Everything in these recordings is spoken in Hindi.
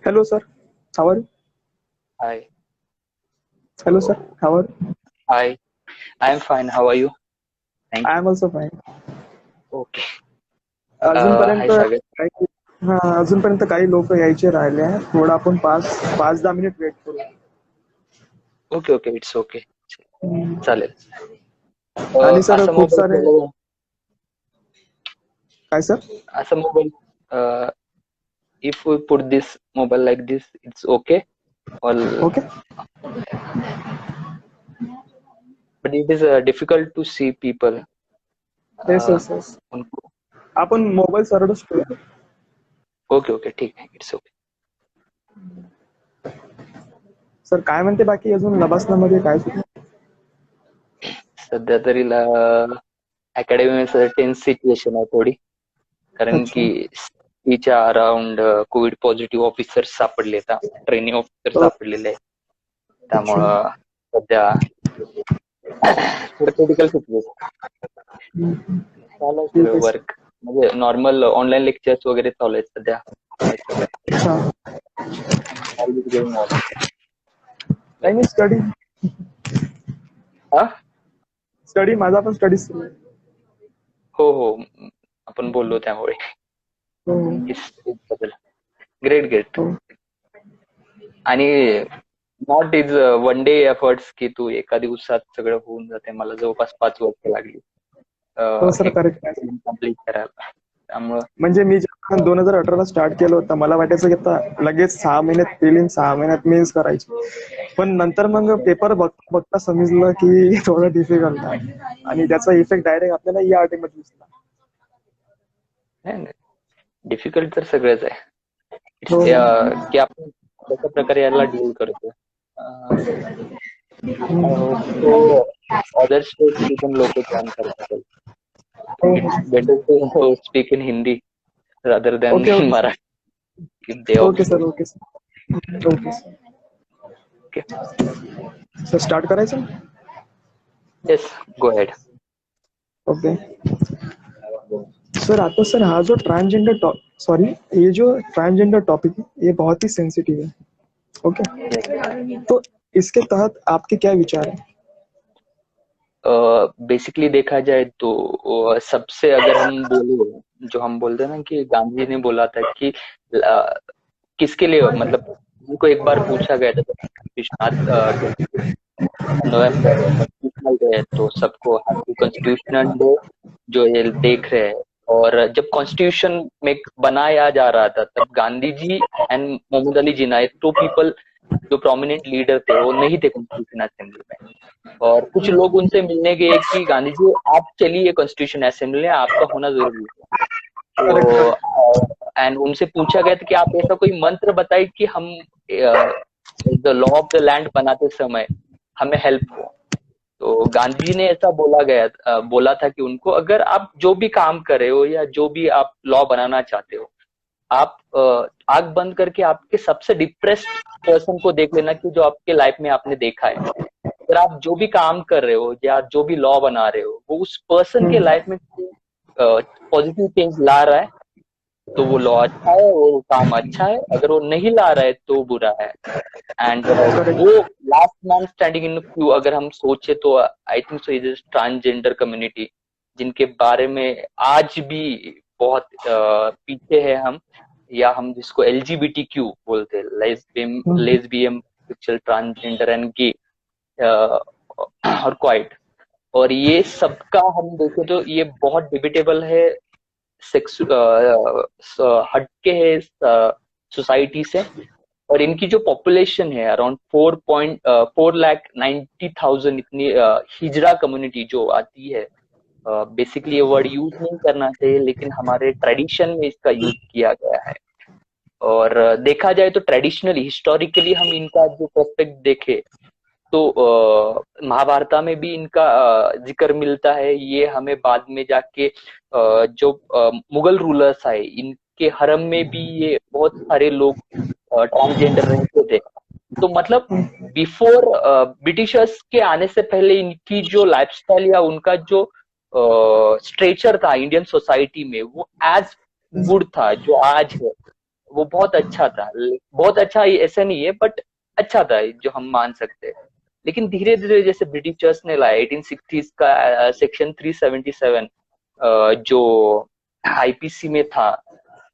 Hello, sir. How are you? Hi. Hello, sir. How are you? Hi. I'm fine. How are you? I Thank you. am also fine. Okay. अजूनपर्यंत Hi, Sagar. काही अजूनपर्यंत काही लोक यायचे राहिले आहेत. थोडं आपण 5-10 मिनिट वेट करू. Okay okay it's okay. चालेल. आणि सर असा खूप मोबाईल सारे काय सर? असा mobile if we put this mobile like this, it's okay. Or okay. but it is difficult to see people. Yes Uh, yes yes. उनको आपण मोबाईल सरळच ठेवू. ओके ओके ठीक आहे. It's okay. सर काय म्हणते बाकी अजून लबासनामध्ये काय सुरू? सध्या तरी अकॅडमी टेन्स सिच्युएशन आहे थोडी, कारण अच्छा. की तिच्या अराउंड कोविड पॉझिटिव्ह ऑफिसर सापडले, ट्रेनिंग ऑफिसर हो. सापडलेले आहेत. अच्छा. त्यामुळं सध्या थोडं क्रिटिकल सिच्युएशन चालू आहे. ठीक सगळं आहे सर. वर्क म्हणजे नॉर्मल ऑनलाईन लेक्चर्स वगैरे चालू आहेत सध्या. आहे सगळं. अच्छा. All is going on. काही नाही स्टडी. हा? स्टडी माझा पण स्टडी सुरू आहे. हो हो. आपण बोललो त्यामुळे हो. बद्दल. Great great. हो. आणि not is one day efforts की तू एका दिवसात सगळं होऊन जाते. मला जवळपास 5 वर्ष लागली हो सर हे करेक्ट आहे. कम्प्लीट करायला. त्यामुळं म्हणजे मी जेव्हा 2018 स्टार्ट केलं होतं मला वाटायचं की आता लगेच 6 महिन्यात प्रिलिम 6 महिन्यात मेन्स करायची. पण नंतर मग पेपर बघता बघता समजलं की थोडं डिफिकल्ट आहे आणि त्याचा इफेक्ट डायरेक्ट आपल्याला या मध्ये दिसला. डिफिकल्ट तर सगळंच आहे. हो. की आपण कशा प्रकारे याला डील करतो. आय होप तो अदर स्टेटची पण लोक जॉईन करतात. It's better to speak in Hindi rather than okay okay sir. Marathi. They okay observe. Sir. Okay sir. Okay sir. Okay. Sir start करायचं. Yes go ahead. Okay sir. आता सर हा जो ट्रांसजेंडर सॉरी ये जो ट्रांसजेंडर टॉपिक है ये बहुत ही सेंसिटिव है. ओके. तो इसके तहत आपके क्या विचार हैं? बेसिकली देखा जाए तो सबसे अगर हम बोले, जो हम बोलते हैं ना कि गांधी ने बोला था कि किसके लिए, मतलब उनको एक बार पूछा गया था नवंबर कॉन्स्टिट्यूशनल डे है तो सबको हैप्पी कॉन्स्टिट्यूशनल डे जो ये देख रहे हैं। और जब कॉन्स्टिट्यूशन में बनाया जा रहा था तब गांधी जी एंड मोहम्मद अली जिन्ना, ये 2 पीपल जो प्रोमिनेंट लीडर थे वो नहीं थे कॉन्स्टिट्यूशन असेंबली में। और कुछ लोग उनसे मिलने गए कि गांधी जी आप चलिए कॉन्स्टिट्यूशन असेंबली में, आपका होना जरूरी है। तो एंड उनसे पूछा गया था कि आप ऐसा कोई मंत्र बताइए कि हम the law of the land बनाते समय हमें हेल्प हो। तो गांधी जी ने ऐसा बोला था कि उनको अगर आप जो भी काम कर रहे हो या जो भी आप लॉ बनाना चाहते हो, आप आंख बंद करके आपके सबसे डिप्रेस्ड पर्सन को देख लेना कि जो आपके लाइफ में आपने देखा है। अगर आप जो भी काम कर रहे हो या जो भी लॉ बना रहे हो वो उस पर्सन के लाइफ में पॉजिटिव चेंज ला रहा है तो वो लॉ अच्छा है, वो काम अच्छा है। अगर वो नहीं ला रहा है तो बुरा है। एंड वो last man standing in Q अगर हम सोचे तो I think so is transgender community, जिनके बारे में आज भी बहुत पीछे है हम, या हम जिसको LGBTQ बोलते हैं, लेस्बियन, सेक्सुअल, ट्रांसजेंडर एंड गे और क्वाइट। और ये सबका हम देखें तो ये बहुत डिबेटेबल है, सेक्स हटके है सोसाइटी से। और इनकी जो पॉपुलेशन है अराउंड 4,90,000 इतनी हिजरा कम्युनिटी जो आती है। बेसिकली ये वर्ड यूज नहीं करना चाहिए लेकिन हमारे ट्रेडिशन में इसका यूज किया गया है। और देखा जाए तो ट्रेडिशनली हिस्टोरिकली हम इनका जो पर्सपेक्ट देखे तो महाभारत में भी इनका जिक्र मिलता है। ये हमें बाद में जाके जो मुगल रूलर्स आए इनके हरम में भी ये बहुत सारे लोग ट्रांसजेंडर रहते थे। तो मतलब बिफोर ब्रिटिशर्स के आने से पहले इनकी जो लाइफस्टाइल या उनका जो स्ट्रेचर था इंडियन सोसाइटी में, वो एज गुड था जो आज है, वो बहुत अच्छा था। बहुत अच्छा ऐसा नहीं है, बट अच्छा था जो हम मान सकते हैं। लेकिन धीरे धीरे जैसे ब्रिटिशर्स ने लाया 1860s का सेक्शन 377 जो आईपीसी में था,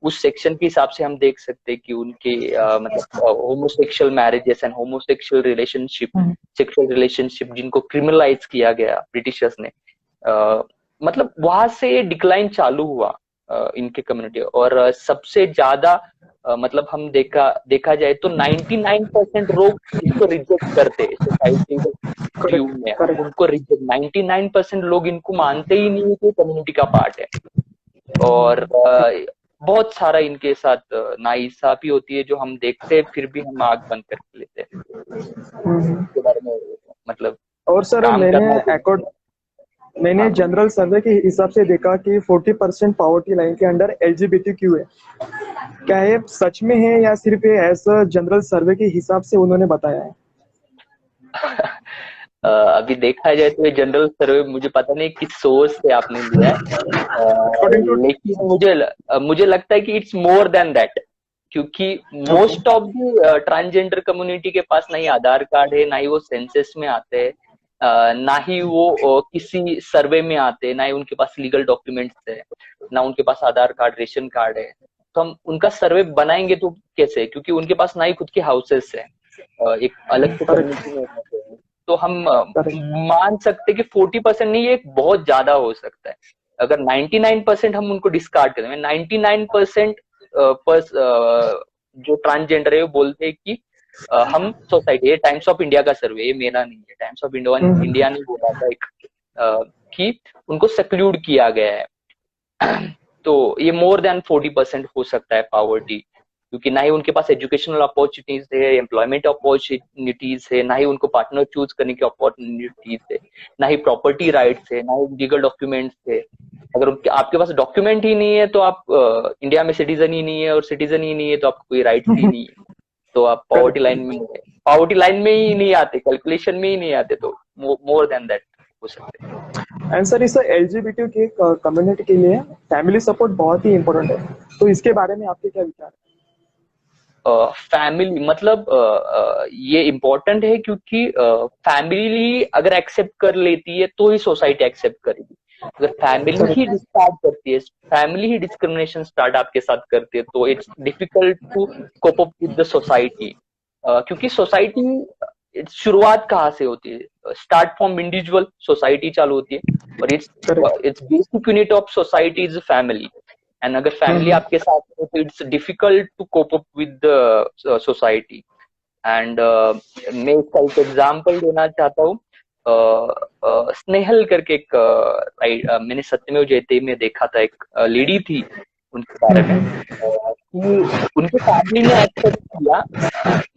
उस सेक्शन के हिसाब से हम देख सकते हैं कि उनके मतलब homosexual marriages and homosexual relationship, sexual relationship जिनको क्रिमिनलाइज किया गया ब्रिटिशर्स ने, मतलब वहां से डिक्लाइन चालू हुआ इनके कम्युनिटी। और सबसे ज्यादा मतलब हम देखा जाए तो 99% लोग इसको रिजेक्ट करते हैं सोसाइटी व्यू करेक्ट में। हम करेक्ट। उनको रिजेक्ट, 99% लोग इनको मानते ही नहीं है कि कम्युनिटी का पार्ट है। और बहुत सारा इनके साथ नाइंसाफी होती है जो हम देखते हैं, फिर भी हम आंख बंद करके लेते हैं। इसके बारे में मतलब और सर काम मैंने करना चाहिए। मैंने हाँ। जनरल सर्वे के हिसाब से देखा कि 40% पॉवर्टी लाइन के अंडर एलजीबीटीक्यू है। क्या ये सच में है या सिर्फ ये ऐसा जनरल सर्वे के हिसाब से उन्होंने बताया है? अभी देखा जाए तो ये जनरल सर्वे मुझे पता नहीं किस सोर्स से आपने लिया है, अकॉर्डिंग टू। लेकिन मुझे लगता है कि इट्स मोर देन दैट। क्योंकि okay. Most of the transgender community के पास ना ही आधार कार्ड है, ना ही वो सेंसस में आते हैं, ना ही वो किसी सर्वे में आते हैं, ना ही उनके पास लीगल डॉक्यूमेंट्स है, ना उनके पास आधार कार्ड, रेशन कार्ड है। तो हम उनका सर्वे बनाएंगे तो कैसे? क्योंकि उनके पास ना ही खुद के हाउसेस है, एक अलग से करेक्ट कम्युनिटी में रहते हैं। तो हम करेक्ट। मान सकते हैं कि 40% नहीं, ये बहुत ज्यादा हो सकता है। अगर 99% हम उनको डिस्कार्ड करें, 99% जो ट्रांसजेंडर है वो बोलते हैं कि हम सोसाइटी, ये टाइम्स ऑफ इंडिया का सर्वे, ये मेरा नहीं है, टाइम्स ऑफ इंडिया ने बोला था एक कि उनको सक्लूड किया गया है। तो ये मोर देन 40% हो सकता है पॉवर्टी, क्योंकि ना ही उनके पास एजुकेशनल अपॉर्चुनिटीज है, एम्प्लॉयमेंट अपॉर्चुनिटीज है, ना ही उनको पार्टनर चूज करने की अपॉर्चुनिटीज है, ना ही प्रॉपर्टी राइट्स है, ना ही लीगल डॉक्यूमेंट्स है। अगर उनके आपके पास डॉक्यूमेंट ही नहीं है तो आप इंडिया में सिटीजन ही नहीं है, और सिटीजन ही नहीं है तो आपको कोई राइट्स ही नहीं है, तो आप पॉवर्टी करेक्ट। लाइन में है, पॉवर्टी लाइन में ही नहीं आते, कैलकुलेशन में ही नहीं आते। तो मोर देन दैट हो सकते हैं। एंड सर इस एलजीबीटी के कम्युनिटी के लिए फैमिली सपोर्ट बहुत ही इम्पोर्टेंट है, तो इसके बारे में आपके क्या विचार फैमिली मतलब ये इम्पोर्टेंट है, क्योंकि फैमिली अगर एक्सेप्ट कर लेती है तो ही सोसाइटी एक्सेप्ट करेगी। अगर फैमिली है? ही स्टार्ट करती है, फैमिली ही डिस्क्रिमिनेशन स्टार्ट आपके साथ करती है, तो it's difficult to cope up with the society. क्योंकि सोसाइटी शुरुआत कहाँ से होती है? स्टार्ट फ्रॉम इंडिविजुअल, सोसाइटी चालू होती है, और it's correct. It's basic unit of society is family. And अगर फैमिली आपके साथ हो तो it's difficult to cope up with the society. And मैं इसका एक एग्जांपल देना चाहता हूँ। स्नेहल करके एक मैंने सत्यमेव जयते में देखा था, एक लेडी थी, उनके बारे में कि उनके फैमिली ने एक्सेप्ट किया,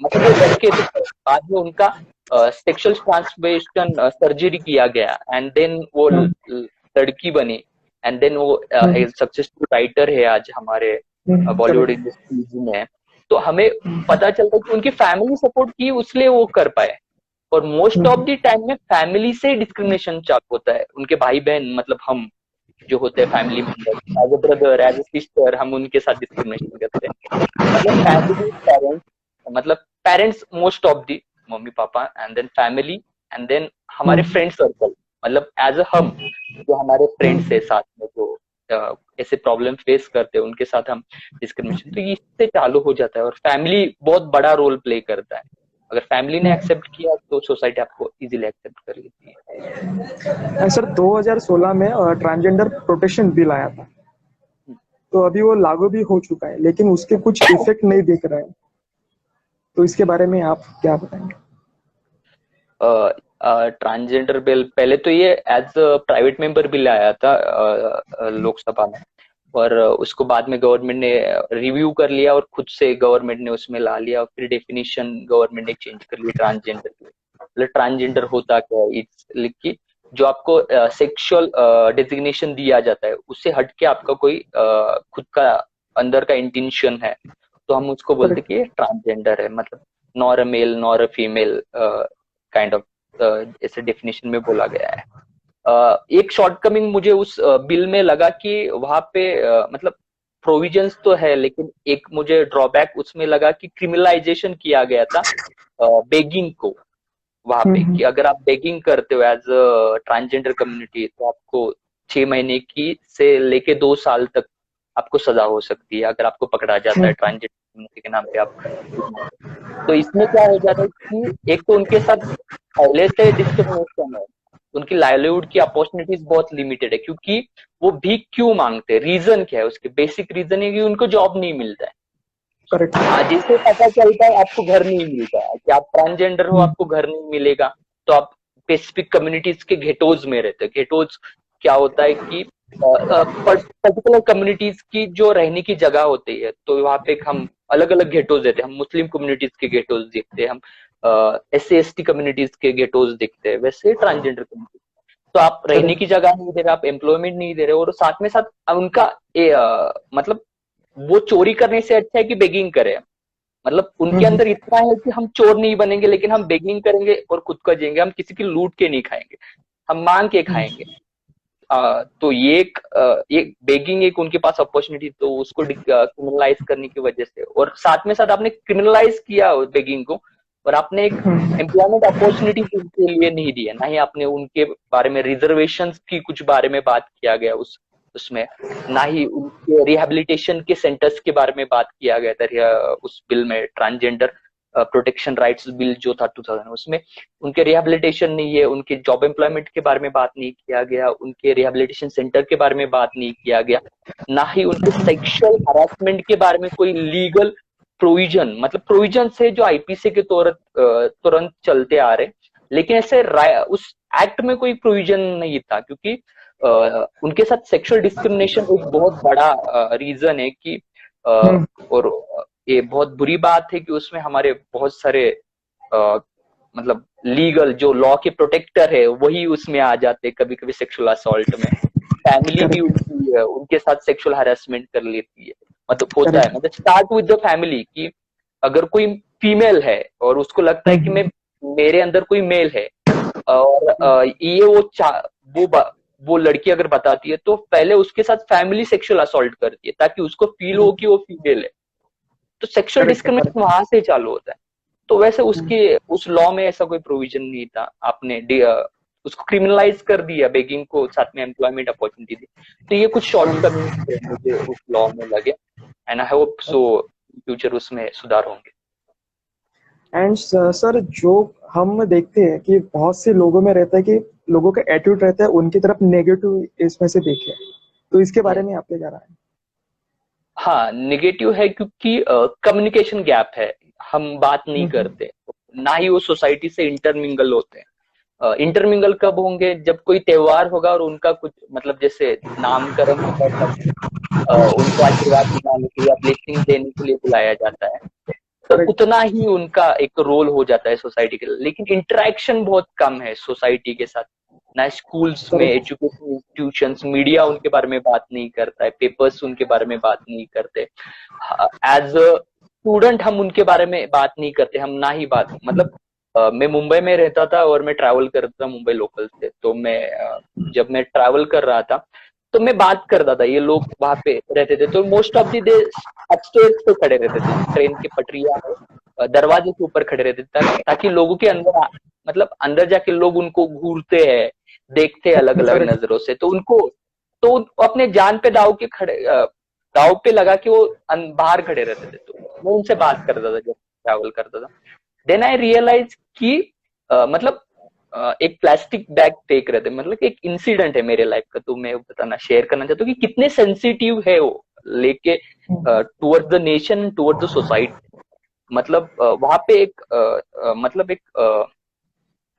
मतलब वो लड़के थे, बाद में उनका सेक्सुअल ट्रांसफॉर्मेशन सर्जरी किया गया, एंड देन वो लड़की बनी, एंड देन वो एक सक्सेसफुल राइटर है आज हमारे बॉलीवुड करेक्ट। इंडस्ट्रीज में। तो हमें पता चलता है कि उनकी फैमिली सपोर्ट की, उसलिए वो कर पाए। और मोस्ट ऑफ द टाइम में फैमिली से डिस्क्रिमिनेशन चालू होता है, उनके भाई बहन मतलब हम जो होते हैं family member, as a brother, as a sister, हम उनके साथ डिस्क्रिमिनेशन करते हैं। मतलब फैमिली, पेरेंट्स, मतलब parents most of the, mummy papa, and then family, and then हमारे फ्रेंड सर्कल, मतलब एज अ हम जो हमारे फ्रेंड्स है साथ में, जो ऐसे प्रॉब्लम फेस करते हैं, उनके साथ हम डिस्क्रिमिनेशन, तो इससे चालू हो जाता है। और फैमिली बहुत बड़ा रोल प्ले करता है। अगर फैमिली ने एक्सेप्ट किया तो सोसाइटी आपको इजीली एक्सेप्ट कर लेती है। सर 2016 में ट्रांसजेंडर प्रोटेक्शन बिल आया था, तो अभी वो लागू भी हो चुका है, लेकिन उसके कुछ इफेक्ट नहीं दिख रहे हैं, तो इसके बारे में आप क्या बताएंगे? ट्रांसजेंडर बिल पहले तो ये as a private member bill आया था लोकसभा में, और उसको बाद में गवर्नमेंट ने रिव्यू कर लिया और खुद से गवर्नमेंट ने उसमें ला लिया, और फिर डेफिनेशन गवर्नमेंट ने चेंज कर ली ट्रांसजेंडर की। मतलब ट्रांसजेंडर होता क्या है, इट्स लिख के जो आपको सेक्सुअल डेजिग्नेशन दिया जाता है उससे हटके आपका कोई खुद का अंदर का इंटेंशन है, तो हम उसको बोलते करेक्ट। कि ये ट्रांसजेंडर है। मतलब nor a male nor a female kind of, ऐसे डेफिनेशन में बोला गया है। एक शॉर्टकमिंग मुझे उस बिल में लगा कि वहां पे मतलब प्रोविजंस तो है, लेकिन एक मुझे ड्रॉबैक उसमें लगा कि क्रिमिनलाइजेशन किया गया था बेगिंग को वहां पे, हम्म। कि अगर आप बेगिंग करते हो एज ट्रांसजेंडर कम्युनिटी तो आपको 6 महीने की से लेके 2 साल तक आपको सजा हो सकती है अगर आपको पकड़ा जाता है हम्म। ट्रांसजेंडर कम्युनिटी के नाम पे आप। तो इसमें क्या हो जाता है कि एक तो उनके साथ पहले से डिस्क्रिमिनेशन है, उनकी लाइवलीहुड की अपॉर्चुनिटीज बहुत लिमिटेड है, क्योंकि वो भीख क्यों मांगते हैं, रीजन क्या है उसके, बेसिक रीजन है कि उनको जॉब नहीं मिलता है। करेक्ट। जिससे पता चलता है आपको घर नहीं मिलता है कि आप ट्रांसजेंडर हो, हम्म। आपको घर नहीं मिलेगा, तो आप स्पेसिफिक कम्युनिटीज के घेटोज में रहते हैं। घेटोज क्या होता है कि पर्टिकुलर कम्युनिटीज की जो रहने की जगह होती है, तो वहां पे हम अलग अलग घेटोज देते हैं। हम मुस्लिम कम्युनिटीज के घेटोज देखते हैं, हम SC ST कम्युनिटीज के घेटोज देखते हैं, वैसे ट्रांसजेंडर कम्युनिटी। तो आप रहने करेक्ट। की जगह नहीं दे रहे, आप एम्प्लॉयमेंट नहीं दे रहे, और साथ में साथ उनका मतलब वो चोरी करने से अच्छा है कि बेगिंग करे। मतलब उनके हम्म। अंदर इतना है कि हम चोर नहीं बनेंगे, लेकिन हम बेगिंग करेंगे और खुद का जिएंगे, हम किसी की लूट के नहीं खाएंगे, हम मांग के खाएंगे। तो ये बेगिंग एक उनके पास अपॉर्चुनिटी, तो उसको क्रिमिनलाइज करने की वजह से, और साथ में साथ आपने क्रिमिनलाइज किया बेगिंग को, और आपने एक हम्म। एम्प्लॉयमेंट अपॉर्चुनिटी उनके लिए नहीं दी है, ना ही आपने उनके बारे में रिजर्वेशन की कुछ बारे में बात किया गया उसमें, ना ही उनके रिहेबिलिटेशन के सेंटर्स के बारे में बात किया गया था उस बिल में। ट्रांसजेंडर प्रोटेक्शन राइट्स बिल जो था 2000, उसमें उनके रिहेबिलिटेशन नहीं है, उनके जॉब एम्प्लॉयमेंट के बारे में बात नहीं किया गया, उनके रिहेबिलिटेशन सेंटर के बारे में बात नहीं किया गया, ना ही उनके सेक्सुअल हरासमेंट के बारे में कोई लीगल प्रोविजन, मतलब प्रोविजन है जो IPC के तुरंत चलते आ रहे, लेकिन ऐसे उस एक्ट में कोई प्रोविजन नहीं था, क्योंकि उनके साथ सेक्सुअल डिस्क्रिमिनेशन एक बहुत बड़ा रीजन है कि हम्म। और ये बहुत बुरी बात है कि उसमें हमारे बहुत सारे मतलब लीगल जो लॉ के प्रोटेक्टर है वही उसमें आ जाते हैं कभी कभी सेक्सुअल असॉल्ट में। फैमिली भी करेक्ट। उनकी उनके साथ सेक्सुअल हरासमेंट कर लेती है, मतलब होता है, करेक्ट। मतलब स्टार्ट विद द फैमिली, कि अगर कोई फीमेल है और उसको लगता है कि मैं हम्म। मेरे अंदर कोई मेल है, और ये वो लड़की अगर बताती है तो पहले उसके साथ फैमिली सेक्सुअल असॉल्ट करती है ताकि उसको फील हो कि वो फीमेल है। तो सेक्सुअल करेक्ट है। Discrimination correct. वहां से चालू होता है। तो वैसे उसके उस लॉ में ऐसा कोई प्रोविजन नहीं था, आपने उसको क्रिमिनलाइज कर दिया, बेगिंग को साथ में एम्प्लॉयमेंट अपॉर्चुनिटी दी। तो ये कुछ शॉर्ट कमिंग मुझे उस लॉ में लगे, and I hope so future उसमें सुधार होंगे। एंड सर, जो हम देखते हैं कि बहुत से लोगों में रहता है कि लोगों का एटीट्यूड रहता है उनकी तरफ नेगेटिव इसमें से देखे, तो इसके बारे हम्म। में आपके क्या राय है? हाँ, निगेटिव है क्योंकि कम्युनिकेशन गैप है, हम बात नहीं हम्म। करते, ना ही वो सोसाइटी से इंटरमिंगल होते हैं। इंटरमिंगल कब होंगे, जब कोई त्योहार होगा और उनका कुछ मतलब जैसे नामकरण होगा, तब उनको आशीर्वाद दिलाने के लिए, ब्लेसिंग देने के लिए बुलाया जाता है, तो करेक्ट। उतना ही उनका एक रोल हो जाता है सोसाइटी के लिए। लेकिन इंटरेक्शन बहुत कम है सोसाइटी के साथ, ना स्कूल्स में, करेक्ट। एजुकेशन इंस्टीट्यूशंस, मीडिया उनके बारे में बात नहीं करता है, पेपर्स उनके बारे में बात नहीं करते, एज अ स्टूडेंट हम उनके बारे में बात नहीं करते, हम ना ही बात, मतलब मैं मुंबई में रहता था और मैं ट्रैवल करता था मुंबई लोकल से, तो मैं जब मैं ट्रैवल कर रहा था तो मैं बात करता था, ये लोग वहां पे रहते थे तो most of the day upstairs पे खड़े रहते थे, जो ट्रेन की पटरियां है, दरवाजे के ऊपर खड़े रहते थे, ताकि लोगों के अंदर मतलब अंदर जाके लोग उनको घूरते हैं, देखते हैं अलग अलग करेक्ट। नजरों से, तो उनको तो अपने जान पे दाव के खड़े दाव पे लगा के वो बाहर खड़े रहते थे, तो मैं उनसे बात करता था जब ट्रैवल करता था। देन आई रियलाइज कि मतलब एक प्लास्टिक बैग फेंक रहे थे, मतलब एक इंसिडेंट है मेरे लाइफ का, तो मैं बताना शेयर करना चाहता हूँ कि कितने सेंसिटिव है वो लेके towards the nation, towards the society. मतलब वहां पे एक मतलब एक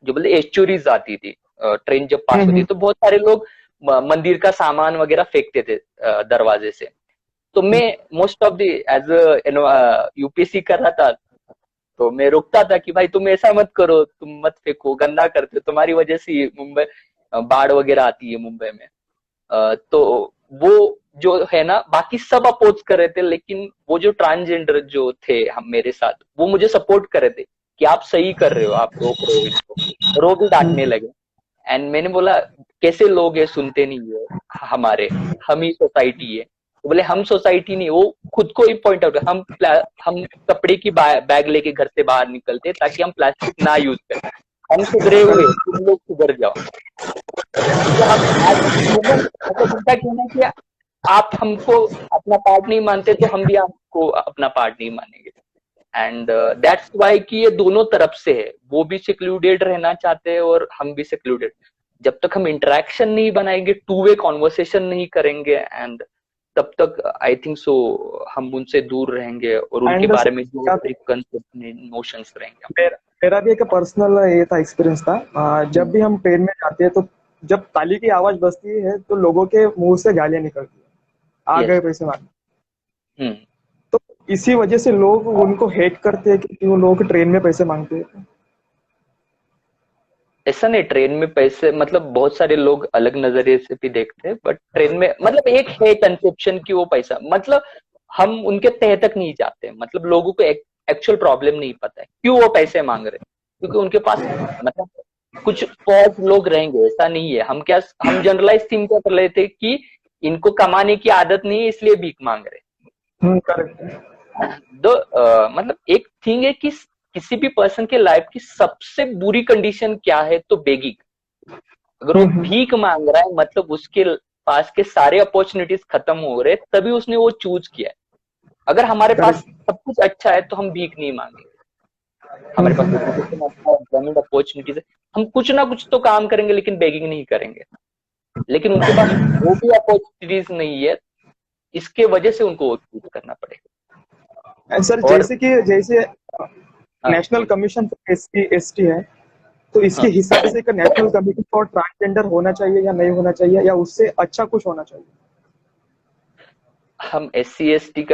जो बोलते एस्चुरीज आती थी, ट्रेन जब पास होती तो बहुत सारे लोग मंदिर का सामान वगैरह फेंकते थे दरवाजे से। तो मैं most of the as UPSC कर रहा था, तो मैं रोकता था कि भाई तुम ऐसा मत करो, तुम मत फेंको, गंदा करते हो, तुम्हारी वजह से ये मुंबई बाढ़ वगैरह आती है मुंबई में। तो वो जो है ना, बाकी सब अपोज कर रहे थे, लेकिन वो जो ट्रांसजेंडर जो थे हम मेरे साथ, वो मुझे सपोर्ट कर रहे थे कि आप सही कर रहे हो, आप रोक रहे हो इसको, और वो भी डांटने लगे। एंड मैंने बोला कैसे लोग ये सुनते नहीं है हमारे, हम ही सोसाइटी है। तो बोले हम सोसाइटी नहीं, वो खुद को ही पॉइंट आउट, हम कपड़े की बैग लेके घर से बाहर निकलते ताकि हम प्लास्टिक ना यूज करें। हम सुधरे हुए, तुम लोग सुधर जाओ। तो हम मतलब उनका कहना है कि आप हमको अपना पार्ट नहीं मानते तो हम भी आपको अपना पार्ट नहीं मानेंगे। एंड दैट्स वाई कि ये दोनों तरफ से है, वो भी सिक्लूडेड रहना चाहते हैं और हम भी सिक्लूडेड। जब तक हम इंटरेक्शन नहीं बनाएंगे, टू वे कॉन्वर्सेशन नहीं करेंगे, एंड तब तक आई थिंक सो हम उनसे दूर रहेंगे और उनके एंड बारे में जो प्रिकॉन्सेप्ट नोशंस रहेंगे। मेरा भी एक पर्सनल ये था एक्सपीरियंस था। जब भी हम ट्रेन में जाते हैं तो जब ताली की आवाज बजती है तो लोगों के मुंह से गालियां निकलती है, आ गए पैसे मांगे। हम्म। तो इसी वजह से लोग उनको हेट करते हैं कि वो लोग ट्रेन में पैसे मांगते हैं। ऐसा नहीं, ट्रेन में पैसे मतलब बहुत सारे लोग अलग नजरिए से भी देखते हैं, बट ट्रेन में मतलब एक है कंसेप्शन कि वो पैसा मतलब हम उनके तह तक नहीं जाते, मतलब लोगों को एक्चुअल प्रॉब्लम नहीं पता है क्यों वो पैसे मांग रहे हैं, क्योंकि उनके पास मतलब कुछ फौज लोग रहेंगे, ऐसा नहीं है। हम जनरलाइज थिंक क्या कर रहे थे कि इनको कमाने की आदत नहीं है इसलिए भीख मांग रहे। करेक्ट। तो मतलब एक थिंग है कि किसी भी पर्सन के लाइफ की सबसे बुरी कंडीशन क्या है, तो बेगिंग। अगर वो भीख मांग रहा है मतलब उसके पास के सारे अपॉर्चुनिटीज खत्म हो रहे, तभी उसने वो चूज किया है। अगर हमारे पास सब कुछ अच्छा है तो हम भीख नहीं मांगेंगे, हमारे पास एजुकेशन अच्छा है, एम्प्लॉयमेंट अपॉर्चुनिटीज है, हम कुछ ना कुछ तो काम करेंगे लेकिन बेगिंग नहीं करेंगे। लेकिन उनके पास वो भी अपॉर्चुनिटीज नहीं है, इसके वजह से उनको वो चूज करना पड़ेगा। एंड सर और जैसे हाँ, national commission for SC ST है, तो इसके हाँ, हिसाब से एक नेशनल कमीशन फॉर ट्रांसजेंडर होना चाहिए या नहीं होना चाहिए, या उससे अच्छा कुछ होना चाहिए? हम SC ST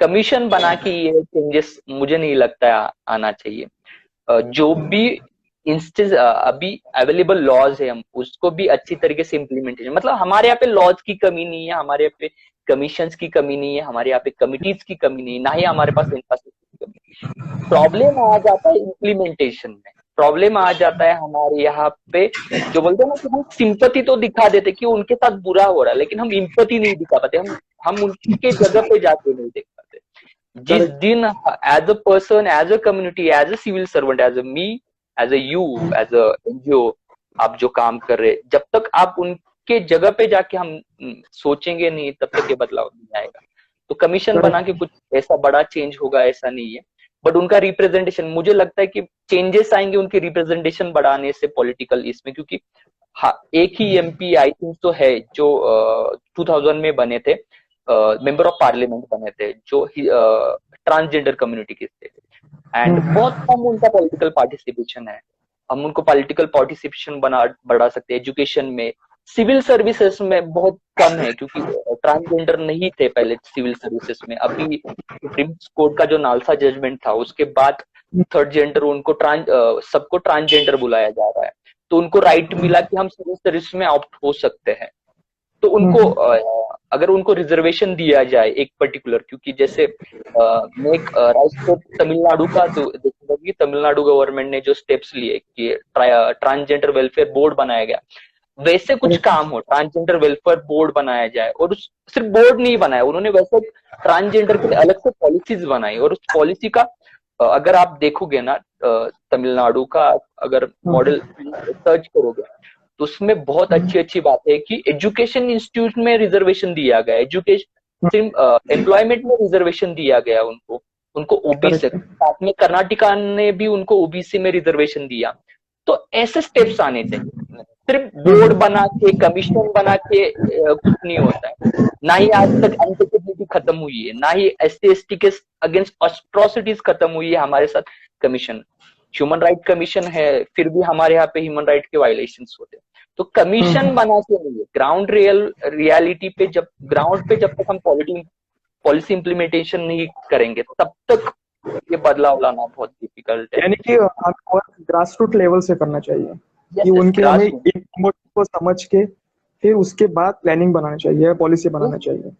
कमीशन बना के ये चेंजेस मुझे नहीं लगता आना चाहिए। जो भी इंस्टेंस अभी अवेलेबल लॉज है, हम उसको भी अच्छी तरीके से इम्प्लीमेंटेशन, मतलब हमारे यहाँ पे लॉज की कमी नहीं है, हमारे यहाँ पे कमीशंस की कमी नहीं है, हमारे यहाँ पे कमिटीज की कमी नहीं है, ना ही हमारे पास इंफ्रास्ट्रक्चर की कमी। प्रॉब्लम आ जाता है इम्प्लीमेंटेशन में, प्रॉब्लम आ जाता है हमारे यहाँ पे। जो बोलते हैं ना कि हम सिंपैथी तो दिखा देते कि उनके साथ बुरा हो रहा है, लेकिन हम इम्पैथी नहीं दिखा पाते, हम उनके जगह पे जाके नहीं देख पाते। जिस दिन as a person, as a community, as a civil servant, as a me, as a you, as a NGO, आप जो काम कर रहे, जब तक आप उनके जगह पे जाके हम सोचेंगे नहीं, तब तक ये बदलाव नहीं आएगा। तो कमीशन बना के कुछ ऐसा बड़ा चेंज होगा ऐसा नहीं है, बट उनका रिप्रेजेंटेशन, मुझे लगता है कि चेंजेस आएंगे उनके रिप्रेजेंटेशन बढ़ाने से पॉलिटिकल इसमें, क्योंकि हाँ एक ही MP आई थिंक तो है जो 2000 में बने थे, मेंबर ऑफ पार्लियामेंट बने थे, जो ट्रांसजेंडर कम्युनिटी के थे, एंड बहुत कम उनका पॉलिटिकल पार्टिसिपेशन है। हम उनको पॉलिटिकल पार्टिसिपेशन बढ़ा सकते हैं, एजुकेशन में, सिविल सर्विसेज में बहुत कम है, क्योंकि ट्रांसजेंडर नहीं थे पहले सिविल सर्विसेज में। अभी सुप्रीम कोर्ट का जो नालसा जजमेंट था उसके बाद थर्ड जेंडर उनको सबको ट्रांसजेंडर बुलाया जा रहा है, तो उनको राइट मिला कि हम सिविल सर्विस में ऑप्ट हो सकते हैं। तो उनको अगर उनको रिजर्वेशन दिया जाए एक पर्टिकुलर, क्योंकि जैसे मैं एक राइट तमिलनाडु का देखूंगा कि तमिलनाडु गवर्नमेंट ने जो स्टेप्स लिए कि ट्रांसजेंडर वेलफेयर बोर्ड बनाया गया, वैसे कुछ काम हो, ट्रांसजेंडर वेलफेयर बोर्ड बनाया जाए, और सिर्फ बोर्ड नहीं बनाया उन्होंने, वैसे ट्रांसजेंडर के लिए अलग से पॉलिसीज बनाई, और उस पॉलिसी का अगर आप देखोगे ना तमिलनाडु का अगर मॉडल सर्च करोगे, तो उसमें बहुत अच्छी अच्छी बात है कि एजुकेशन इंस्टीट्यूट में रिजर्वेशन दिया गया, एजुकेशन एम्प्लॉयमेंट में रिजर्वेशन दिया गया उनको, उनको ओबीसी, साथ में कर्नाटका ने भी उनको ओबीसी में रिजर्वेशन दिया। तो ऐसे स्टेप्स आने चाहिए, सिर्फ बोर्ड बना के कमीशन बना के कुछ नहीं होता है। ना ही आज तक अनटचेबिलिटी खत्म हुई है, ना ही SC ST के अगेंस्ट अट्रॉसिटीज खत्म हुई है हमारे साथ। कमीशन, ह्यूमन राइट कमीशन है, फिर भी हमारे यहाँ पे ह्यूमन राइट के वायलेशंस होते हैं। तो कमीशन बना के नहीं है, ग्राउंड रियलिटी पे जब तक हम पॉलिसी इंप्लीमेंटेशन नहीं करेंगे, तब तक ये बदलाव लाना बहुत डिफिकल्ट है। यानी कि हमें ग्रास रूट लेवल से करना चाहिए कि यस, उनके हमें ग्रासरूट, इमोशन को समझ के फिर उसके बाद प्लानिंग बनाना चाहिए, पॉलिसी बनाना चाहिए।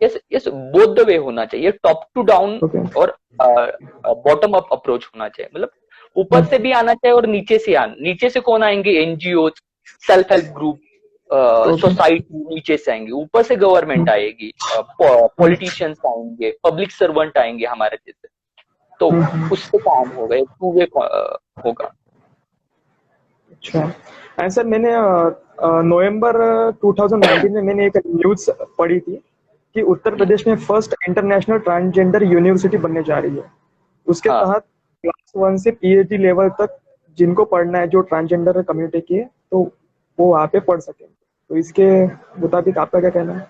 Yes yes, both the way होना चाहिए, टॉप टू डाउन और बॉटम अप अप्रोच होना चाहिए, मतलब ऊपर से भी आना चाहिए और नीचे से कौन आएंगे? NGO, self help group, okay. Society नीचे से आएंगे, ऊपर से गवर्नमेंट आएगी, पॉलिटिशियंस आएंगे, पब्लिक सर्वेंट आएंगे हमारे जैसे, तो उससे काम होगा, एक टू वे होगा। अच्छा। एंड सर मैंने नवंबर 2019 में मैंने एक न्यूज पढ़ी थी कि उत्तर प्रदेश में फर्स्ट इंटरनेशनल ट्रांसजेंडर यूनिवर्सिटी बनने जा रही है। उसके हाँ, तहत क्लास 1 से पीएचडी लेवल तक जिनको पढ़ना है, जो ट्रांसजेंडर कम्युनिटी की है, तो वो वहाँ पे पढ़ सके। तो इसके मुताबिक आपका क्या कहना है?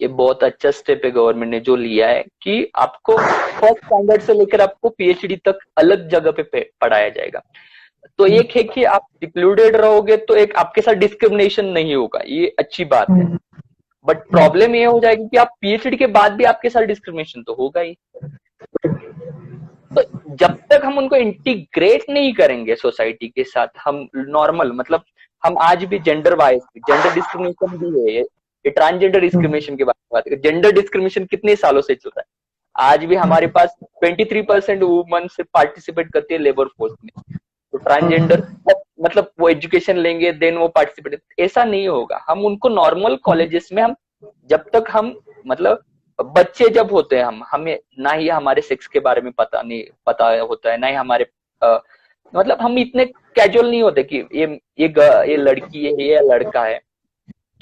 ये बहुत अच्छा स्टेप है गवर्नमेंट ने जो लिया है कि आपको फर्स्ट स्टैंडर्ड से लेकर आपको पीएचडी तक अलग जगह पे पढ़ाया जाएगा। तो एक है कि आप इंक्लूडेड रहोगे तो एक आपके साथ डिस्क्रिमिनेशन नहीं होगा, ये अच्छी बात है। बट प्रॉब्लम ये हो जाएगी कि आप पीएचडी के बाद भी आपके साथ डिस्क्रिमिनेशन तो होगा ही। तो जब तक हम उनको इंटीग्रेट नहीं करेंगे सोसाइटी के साथ, हम नॉर्मल मतलब हम आज भी जेंडर वाइज जेंडर डिस्क्रिमिनेशन भी है, ये ट्रांसजेंडर डिस्क्रिमिनेशन की बात है। जेंडर डिस्क्रिमिनेशन कितने सालों से चल रहा है? आज भी हमारे पास 23% वुमन से पार्टिसिपेट करती है लेबर फोर्स में। तो ट्रांसजेंडर मतलब वो एजुकेशन लेंगे देन वो पार्टिसिपेट, ऐसा नहीं होगा। हम उनको नॉर्मल कॉलेजेस में हम जब तक हम मतलब बच्चे जब होते हैं, हम हमें ना ही हमारे सेक्स के बारे में पता होता है, ना ही हमारे मतलब हम इतने कैजुअल नहीं होते कि ये लड़की है ये लड़का है।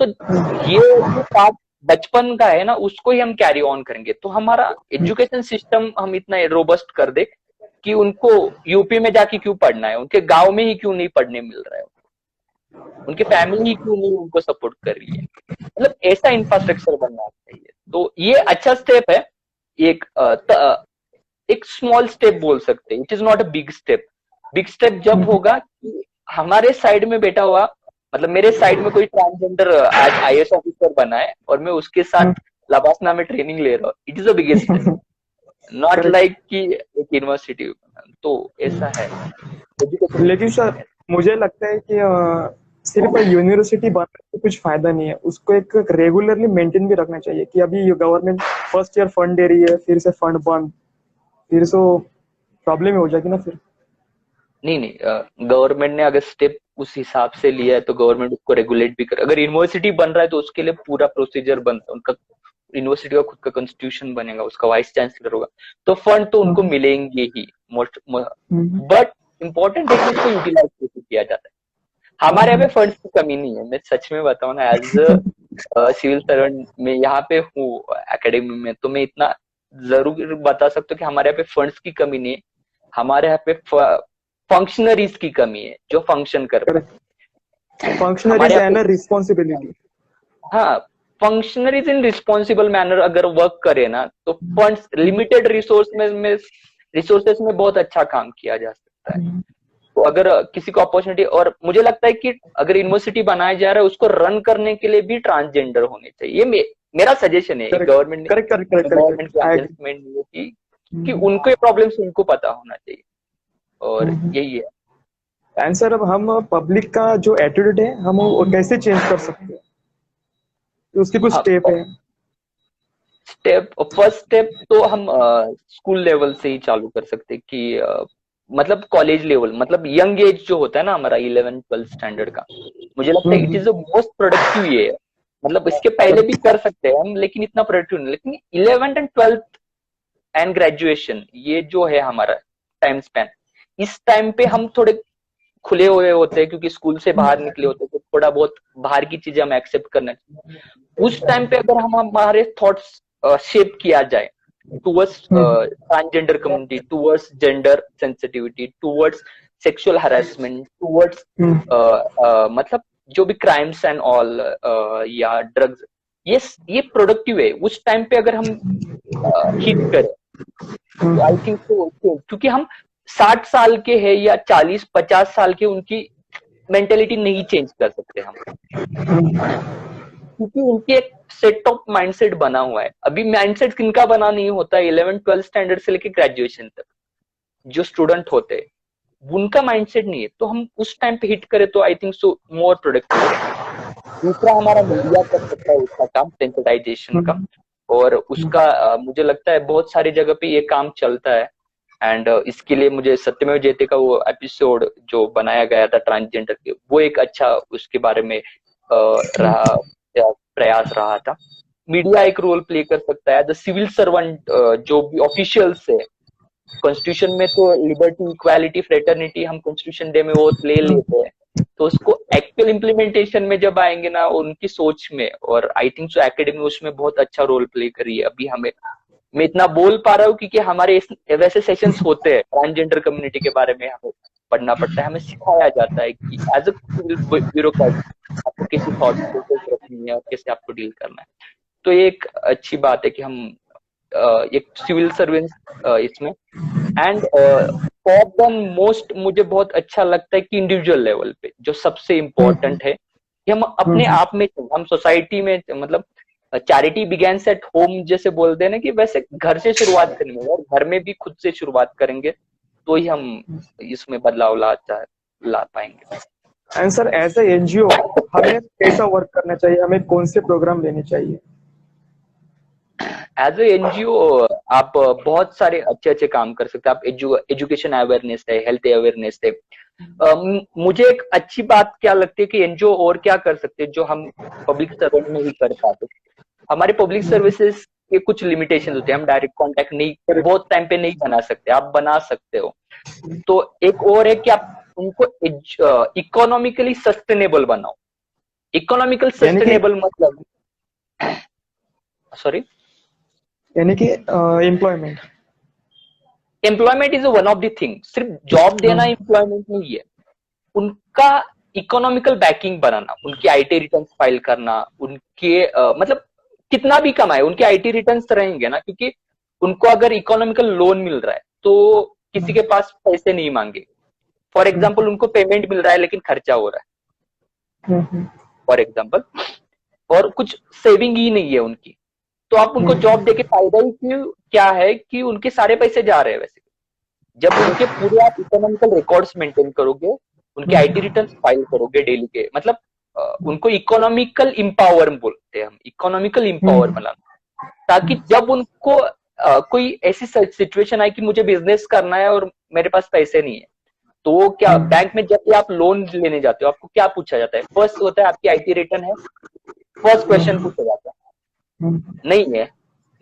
तो ये जो पार्ट बचपन का है ना, उसको ही हम कैरी ऑन करेंगे तो हमारा एजुकेशन सिस्टम हम इतना रोबस्ट कर दे कि उनको यूपी में जाके क्यों पढ़ना है, उनके गांव में ही क्यों नहीं पढ़ने मिल रहा है, उनकी फैमिली ही क्यों नहीं उनको सपोर्ट कर रही है। मतलब ऐसा इंफ्रास्ट्रक्चर बनना चाहिए। तो ये अच्छा स्टेप है। एक एक स्मॉल स्टेप बोल सकते हैं, it is not a big step. Big step जब होगा कि हमारे साइड में बैठा हुआ मतलब मेरे साइड में कोई ट्रांसजेंडर आज आईएएस ऑफिसर बना है और मैं उसके साथ लबासना में ट्रेनिंग ले रहा हूँ, it is a biggest step. Not correct. Like कि एक यूनिवर्सिटी। तो ऐसा है एजुकेशन लेकिन सिस्टम सर मुझे लगता है कि सिर्फ यूनिवर्सिटी बनाने से कुछ फायदा नहीं है, उसको एक रेगुलरली मेंटेन भी रखना चाहिए। कि अभी गवर्नमेंट फर्स्ट ईयर फंड दे रही है, फिर से फंड बंद, फिर से प्रॉब्लम हो जाएगी ना फिर। नहीं नहीं, गवर्नमेंट ने अगर स्टेप उस हिसाब से लिया है तो गवर्नमेंट उसको रेगुलेट भी करे। अगर यूनिवर्सिटी बन रहा है तो उसके लिए पूरा प्रोसीजर बनता है, उनका यूनिवर्सिटी का खुद का कॉन्स्टिट्यूशन बनेगा, उसका वाइस चांसलर होगा, तो फंड तो उनको मिलेंगे ही मोस्ट। बट इम्पोर्टेंट है कि उसको यूटिलाइज कैसे किया जाता है। हमारे यहाँ पे फंड्स की कमी नहीं है, मैं सच में बताऊं ना, एज सिविल सर्वेंट में यहाँ पे हूँ एकेडमी में, तो मैं इतना जरूर बता सकता हूँ कि हमारे यहाँ पे फंड्स की कमी नहीं है। हमारे यहाँ पे फंक्शनरीज की कमी है जो फंक्शन कर पाए। हमारे फंक्शनरीज यहाँ एंड पे रिस्पॉन्सिबिलिटी। हाँ, फंक्शनरीज इन रिस्पॉन्सिबल मैनर अगर वर्क करे ना तो फंड्स लिमिटेड रिसोर्सेस में बहुत अच्छा काम किया जा सकता है। तो अगर किसी को अपॉर्चुनिटी, और मुझे लगता है कि अगर यूनिवर्सिटी बनाया जा रहा है उसको रन करने के लिए भी ट्रांसजेंडर होने चाहिए। ये मेरा सजेशन है। Correct government correct correct correct government correct की आई एग्री। अडजस्टमेंट नहीं है कि उनको प्रॉब्लम्स उनको पता होना चाहिए, और यही है। आंसर अब हम पब्लिक का जो एटीट्यूड है हम वो कैसे चेंज कर सकते हैं, तो उसके कुछ हाँ, स्टेप है? फर्स्ट स्टेप तो हम स्कूल लेवल से ही चालू कर सकते हैं कि मतलब कॉलेज लेवल, मतलब यंग एज जो होता है ना हमारा 11th-12th स्टैंडर्ड का, मुझे लगता है it is the most productive ये। मतलब इसके पहले भी कर सकते हैं हम लेकिन इतना प्रोडक्टिव नहीं, लेकिन 11th and 12th and graduation ये जो है हमारा टाइम स्पैन, इस टाइम पे हम थोड़े खुले हुए होते हैं क्योंकि स्कूल से बाहर निकले होते हैं, तो थोड़ा बहुत बाहर की चीजें हम एक्सेप्ट करना चाहिए। उस टाइम पे अगर हम हमारे थॉट्स शेप किया जाए towards transgender community, towards gender sensitivity, towards sexual harassment, towards मतलब जो भी क्राइम्स एंड ऑल या ड्रग्स, ये प्रोडक्टिव है। उस टाइम पे अगर हम हिट करें तो आई थिंक तो क्योंकि हम 60 साल के हैं या 40-50 साल के, उनकी मेंटेलिटी नहीं चेंज कर सकते हम, क्योंकि उनके एक सेट ऑफ माइंडसेट बना हुआ है। अभी माइंडसेट किनका बना नहीं होता है, 11th-12th स्टैंडर्ड से लेकर ग्रेजुएशन तक जो स्टूडेंट होते हैं उनका माइंडसेट नहीं है। तो हम उस टाइम पे हिट करें तो I think so more productive रहेंगे। दूसरा हमारा मीडिया कर सकता है उसका काम, सेंसिटाइजेशन का, और उसका मुझे लगता है बहुत सारी जगह पे ये काम चलता है। एंड इसके लिए मुझे सत्यमेव जयते का वो एपिसोड जो बनाया गया था ट्रांसजेंडर के, वो एक अच्छा उसके बारे में रहा प्रयास रहा था। मीडिया एक रोल प्ले कर सकता है, द सिविल सर्वेंट जो भी ऑफिशियल्स है, कॉन्स्टिट्यूशन में तो लिबर्टी, इक्वालिटी, फ्रेटर्निटी हम कॉन्स्टिट्यूशन डे में वो ले लेते हैं, तो उसको एक्चुअल इम्प्लीमेंटेशन में जब आएंगे ना उनकी सोच में, और आई थिंक सो एकेडमी उसमें बहुत अच्छा रोल प्ले करी है। अभी हमें, मैं इतना बोल पा रहा हूँ क्योंकि हमारे वैसे सेशंस होते हैं, ट्रांसजेंडर कम्युनिटी के बारे में हमें पढ़ना पड़ता है, हमें सिखाया जाता है कि एज अ ब्यूरोक्रेट आपको कैसी थॉट प्रोसेस रखनी है और कैसे आपको डील करना है। तो ये एक अच्छी बात है कि हम एक सिविल सर्वेंट इसमें, एंड फॉर द मोस्ट मुझे बहुत अच्छा लगता है कि इंडिविजुअल लेवल पे जो सबसे इम्पोर्टेंट है कि हम अपने आप में, हम सोसाइटी में, मतलब चैरिटी बिगेन्स एट होम जैसे बोलते हैं ना, कि वैसे घर से शुरुआत करनी है, और घर में भी खुद से शुरुआत करेंगे तो ही हम इसमें बदलाव ला पाएंगे। And sir as a NGO हमें कैसा वर्क करना चाहिए, हमें कौन से प्रोग्राम लेने चाहिए? एज ए एनजीओ आप बहुत सारे अच्छे अच्छे काम कर सकते हैं। आप एजुकेशन अवेयरनेस है, हेल्थ अवेयरनेस है। मुझे एक अच्छी बात क्या लगती है कि एनजीओ और क्या कर सकते हैं जो हम पब्लिक सर्वेंट में ही कर पाते। हमारे पब्लिक सर्विसेज के कुछ लिमिटेशन होते हैं, हम डायरेक्ट कांटेक्ट नहीं, बहुत टाइम पे नहीं बना सकते, आप बना सकते हो। तो एक और है कि आप उनको इकोनॉमिकली सस्टेनेबल बनाओ। इकोनॉमिकल सस्टेनेबल मतलब, सॉरी, यानी कि employment is one of the thing. सिर्फ जॉब देना एम्प्लॉयमेंट नहीं है, उनका इकोनॉमिकल बैकिंग बनाना, उनकी आईटी रिटर्न्स फाइल करना, उनके मतलब कितना भी कमाए उनके आईटी रिटर्न्स रहेंगे ना, क्योंकि उनको अगर इकोनॉमिकल लोन मिल रहा है तो किसी के पास पैसे नहीं मांगे। फॉर एग्जाम्पल उनको पेमेंट मिल रहा है लेकिन खर्चा हो रहा है, फॉर एग्जाम्पल, और कुछ सेविंग ही नहीं है उनकी, तो आप उनको जॉब देके फायदा ही क्या है कि उनके सारे पैसे जा रहे हैं वैसे। जब उनके पूरे आप इकोनॉमिकल रिकॉर्ड्स मेंटेन करोगे, उनके आईटी रिटर्न फाइल करोगे डेली के, मतलब उनको इकोनॉमिकल इम्पावर बोलते हैं हम, इकोनॉमिकल इम्पावर बनाना, ताकि जब उनको कोई ऐसी सिचुएशन आए कि मुझे बिजनेस करना है और मेरे पास पैसे नहीं है, तो वो क्या, बैंक में जब भी आप लोन लेने जाते हो आपको क्या पूछा जाता है? फर्स्ट होता है आपकी आईटी रिटर्न है, फर्स्ट क्वेश्चन पूछा जाता है, नहीं है।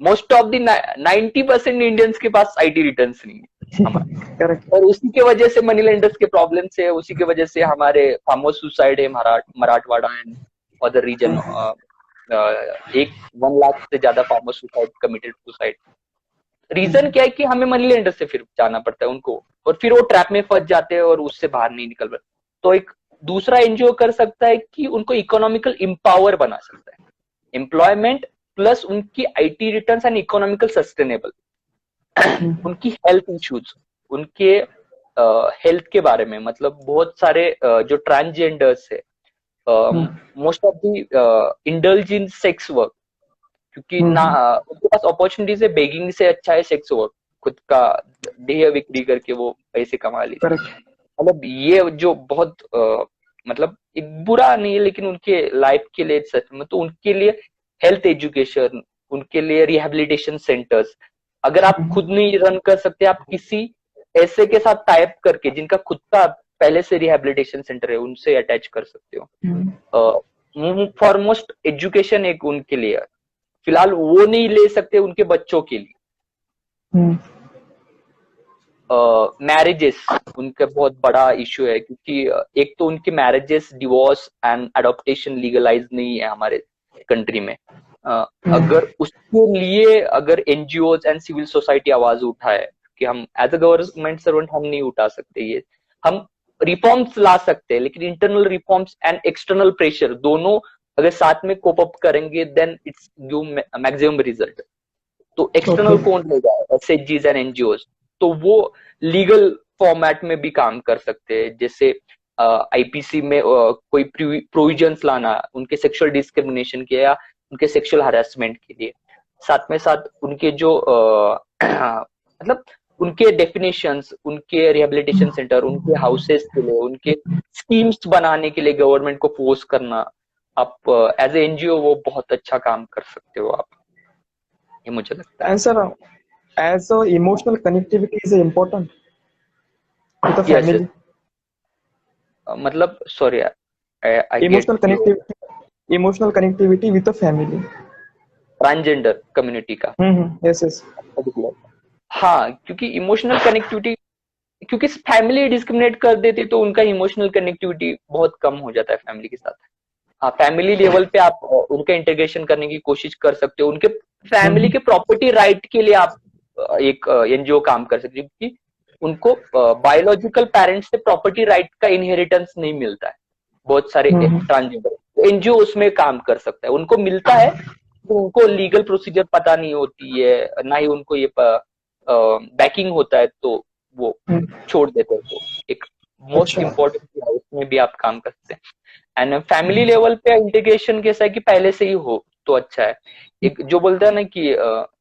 मोस्ट ऑफ द 90% इंडियंस के पास आईटी रिटर्न्स नहीं है हमारे, और उसी के वजह से मनी लेंडर्स के प्रॉब्लम से, उसी के वजह से हमारे फार्मर्स सुसाइड है, Marathwada and other region, 1 lakh से ज्यादा farmer suicide, committed suicide. Region क्या है कि हमें मनी लेंडर से फिर जाना पड़ता है उनको, और फिर वो ट्रैप में फंस जाते हैं और उससे बाहर नहीं निकल पाते। तो एक दूसरा एनजीओ कर सकता है कि उनको इकोनॉमिकल इम्पावर बना सकता है, एम्प्लॉयमेंट प्लस उनकी IT returns and economical sustainable, उनकी हेल्थ इश्यूज, उनके हेल्थ के बारे में, मतलब बहुत सारे जो ट्रांसजेंडर्स है, most of the indulge in sex work, क्योंकि ना उनके पास अपॉर्चुनिटीज है, बेगिंग से अच्छा है सेक्स वर्क, खुद का देह बिक्री करके वो पैसे कमा लेते। मतलब ये जो बहुत मतलब एक बुरा नहीं है, लेकिन उनके लाइफ के लिए सच में, तो उनके लिए हेल्थ एजुकेशन, उनके लिए रिहेबिलिटेशन सेंटर्स, अगर आप खुद नहीं रन कर सकते, आप किसी ऐसे के साथ टाइप करके जिनका खुद का पहले से रिहेबिलिटेशन सेंटर है उनसे अटैच कर सकते हो। फॉरमोस्ट एजुकेशन एक उनके लिए, फिलहाल वो नहीं ले सकते, उनके बच्चों के लिए। मैरिजेस उनका बहुत बड़ा इश्यू है, क्योंकि एक तो उनके marriages, divorce and adoption legalize नहीं है हमारे कंट्री में। अगर उसके लिए अगर एनजीओज एंड सिविल सोसाइटी आवाज उठाए, कि हम एज अ गवर्नमेंट सर्वेंट हम नहीं उठा सकते ये, हम रिफॉर्म्स ला सकते हैं, लेकिन internal reforms and external pressure दोनों अगर साथ में कोप अप करेंगे then it's give maximum result. तो एक्सटर्नल कौन लेगा? एसएचजीज एंड एनजीओज, तो वो लीगल फॉर्मेट में भी काम कर सकते हैं, जैसे आईपीसी में कोई प्रोविजंस लाना उनके सेक्सुअल डिस्क्रिमिनेशन के या उनके सेक्सुअल हरासमेंट के लिए, साथ में साथ उनके जो मतलब उनके डेफिनेशंस, उनके रिहेबिलिटेशन सेंटर, उनके हाउसेस के लिए, उनके स्कीम्स बनाने के लिए गवर्नमेंट को फोर्स करना। आप एज ए एनजीओ वो बहुत अच्छा काम कर सकते हो आप, ये मुझे लगता है। Sir as a emotional connectivity is important with the family, मतलब sorry, emotional connectivity emotional connectivity with the family. Transgender community का यस यस। particular। हाँ, क्योंकि इमोशनल कनेक्टिविटी, क्योंकि फैमिली डिस्क्रिमिनेट कर देती तो उनका इमोशनल कनेक्टिविटी बहुत कम हो जाता है फैमिली के साथ। हाँ, फैमिली लेवल पे आप उनका इंटीग्रेशन करने की कोशिश कर सकते हो, उनके फैमिली के प्रॉपर्टी राइट के लिए आप एक एनजीओ काम कर सकते हो, क्योंकि उनको बायोलॉजिकल पेरेंट्स से प्रॉपर्टी राइट का इनहेरिटेंस नहीं मिलता है। बहुत सारे ट्रांसजेंडर एनजीओ उसमें काम कर सकता है, उनको मिलता है तो उनको लीगल प्रोसीजर पता नहीं होती है, ना ही उनको ये बैकिंग होता है, तो वो छोड़ देते हैं। तो एक मोस्ट इम्पोर्टेंट उसमें भी आप काम कर सकते हैं। एंड फैमिली लेवल पे इंटीग्रेशन कैसा है कि पहले से ही हो तो अच्छा है। एक जो बोलता है ना कि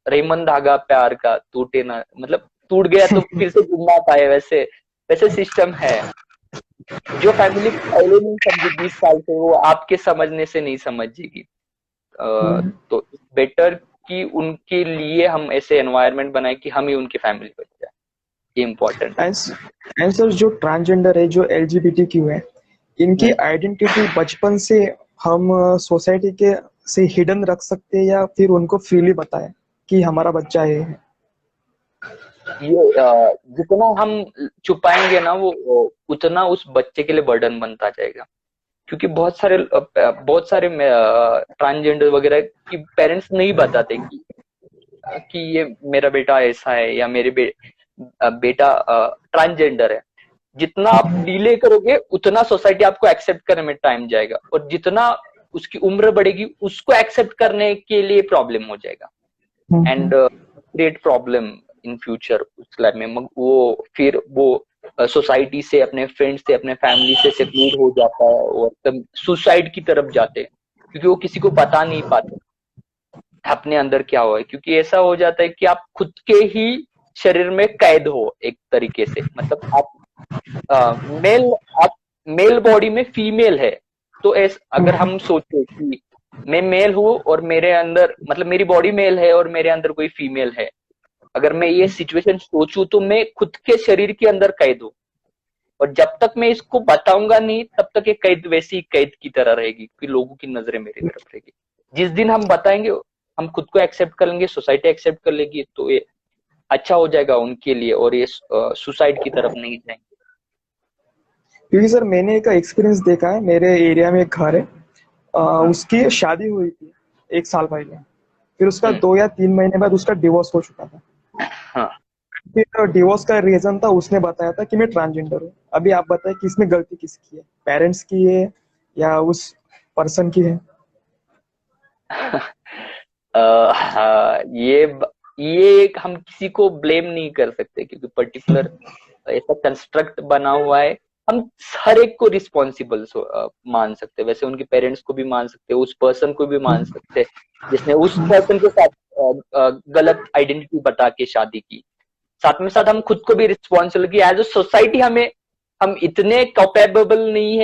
रेमन धागा प्यार का टूटे ना, मतलब टूट गया तो फिर से जुड़ ना पाए, वैसे वैसे सिस्टम है। जो फैमिली पहले नहीं समझी 20 साल से, वो आपके समझने से नहीं समझेगी। तो बेटर कि उनके लिए हम ऐसे एनवायरनमेंट बनाए कि हम ही उनकी फैमिली बन जाए, ये इम्पोर्टेंट है। एंड सर, जो ट्रांसजेंडर है, जो LGBTQ है, इनकी आइडेंटिटी बचपन से हम सोसाइटी के से हिडन रख सकते हैं या फिर उनको फ्रीली बताएं कि हमारा बच्चा है? ये जितना हम छुपाएंगे ना, वो उतना उस बच्चे के लिए बर्डन बनता जाएगा। क्योंकि बहुत सारे ट्रांसजेंडर वगैरह की पेरेंट्स नहीं बताते कि ये मेरा बेटा ऐसा है या मेरे बेटा ट्रांसजेंडर है। जितना आप डिले करोगे उतना सोसाइटी आपको एक्सेप्ट करने में टाइम जाएगा, और जितना उसकी उम्र बढ़ेगी उसको एक्सेप्ट करने के लिए प्रॉब्लम हो जाएगा। And create problem in future उस लाइफ में। वो फिर वो सोसाइटी से, अपने फ्रेंड्स से, अपने फैमिली से सेपरेट हो जाता है और सुसाइड की तरफ जाते हैं, क्योंकि वो किसी को बता नहीं पाते अपने अंदर क्या हुआ है। क्योंकि ऐसा हो जाता है कि आप खुद के ही शरीर में कैद हो एक तरीके से। मतलब आप मेल आप मेल बॉडी में फीमेल है, तो अगर हम सोचे कि मैं मेल हूं और मेरे अंदर, मतलब मेरी बॉडी मेल है और मेरे अंदर कोई फीमेल है, अगर मैं ये सिचुएशन सोचूं तो मैं खुद के शरीर के अंदर कैद हूं। और जब तक मैं इसको बताऊंगा नहीं, तब तक ये कैद वैसी ही कैद की तरह रहेगी, क्योंकि लोगों की नजरें मेरी तरफ रहेगी। जिस दिन हम बताएंगे, हम खुद को एक्सेप्ट कर लेंगे, सोसाइटी एक्सेप्ट कर लेगी, तो ये अच्छा हो जाएगा उनके लिए, और ये सुसाइड की तरफ नहीं जाएंगे। क्योंकि सर, मैंने एक एक्सपीरियंस देखा है। मेरे एरिया में एक घर है, उसकी शादी हुई थी 1 साल पहले, फिर उसका 2 या 3 महीने बाद उसका डिवोर्स हो चुका था। हाँ, फिर डिवोर्स का रीजन था, उसने बताया था कि मैं ट्रांसजेंडर हूँ। अभी आप बताएं कि इसमें गलती किसकी है, पेरेंट्स की है या उस पर्सन की है? ये हम किसी को ब्लेम नहीं कर सकते, क्योंकि पर्टिकुलर ऐसा कंस्ट्रक्ट बना हुआ है। हम हर एक को रिस्पॉन्सिबल मान सकते हैं, वैसे उनके पेरेंट्स को भी मान सकते हैं, उस पर्सन को भी मान सकते हैं जिसने उस पर्सन के साथ गलत आइडेंटिटी बता के शादी की। साथ में साथ हम खुद को भी रिस्पॉन्सिबल की एज अ सोसाइटी। हम इतने कैपेबल नहीं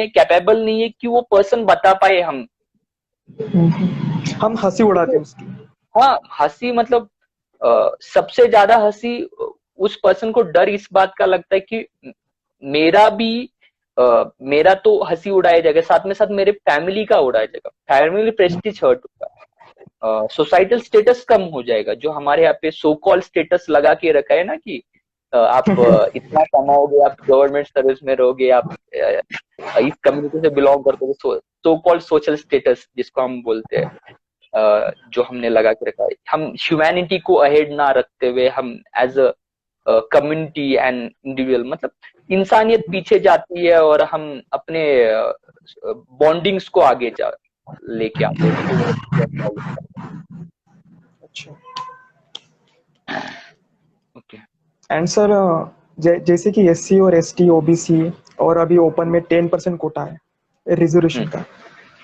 है कि वो पर्सन बता पाए। हम हंसी उड़ाते हैं उसकी। हाँ, हंसी मतलब सबसे ज्यादा हंसी उस पर्सन को डर इस बात का लगता है कि मेरा तो हंसी उड़ाया जाएगा, साथ में साथ मेरे फैमिली का उड़ाया जाएगा, फैमिली प्रेस्टीज हर्ट होगा, सोसाइटल स्टेटस कम हो जाएगा। जो हमारे यहाँ पे सो कॉल स्टेटस लगा के रखा है ना कि आप इतना कमाओगे, आप गवर्नमेंट सर्विस में रहोगे, आप इस कम्युनिटी से बिलोंग करते हो, सो कॉल्ड सोशल स्टेटस जिसको हम बोलते हैं, जो हमने लगा के रखा है। हम ह्यूमैनिटी को अहेड ना रखते हुए, हम as a community and individual, मतलब इंसानियत पीछे जाती है और हम अपने बॉन्डिंग्स को आगे लेके आते हैं। तो अच्छा। ओके। एंड सर, जैसे कि SC और ST OBC और अभी ओपन में 10% कोटा है रिजर्वेशन का,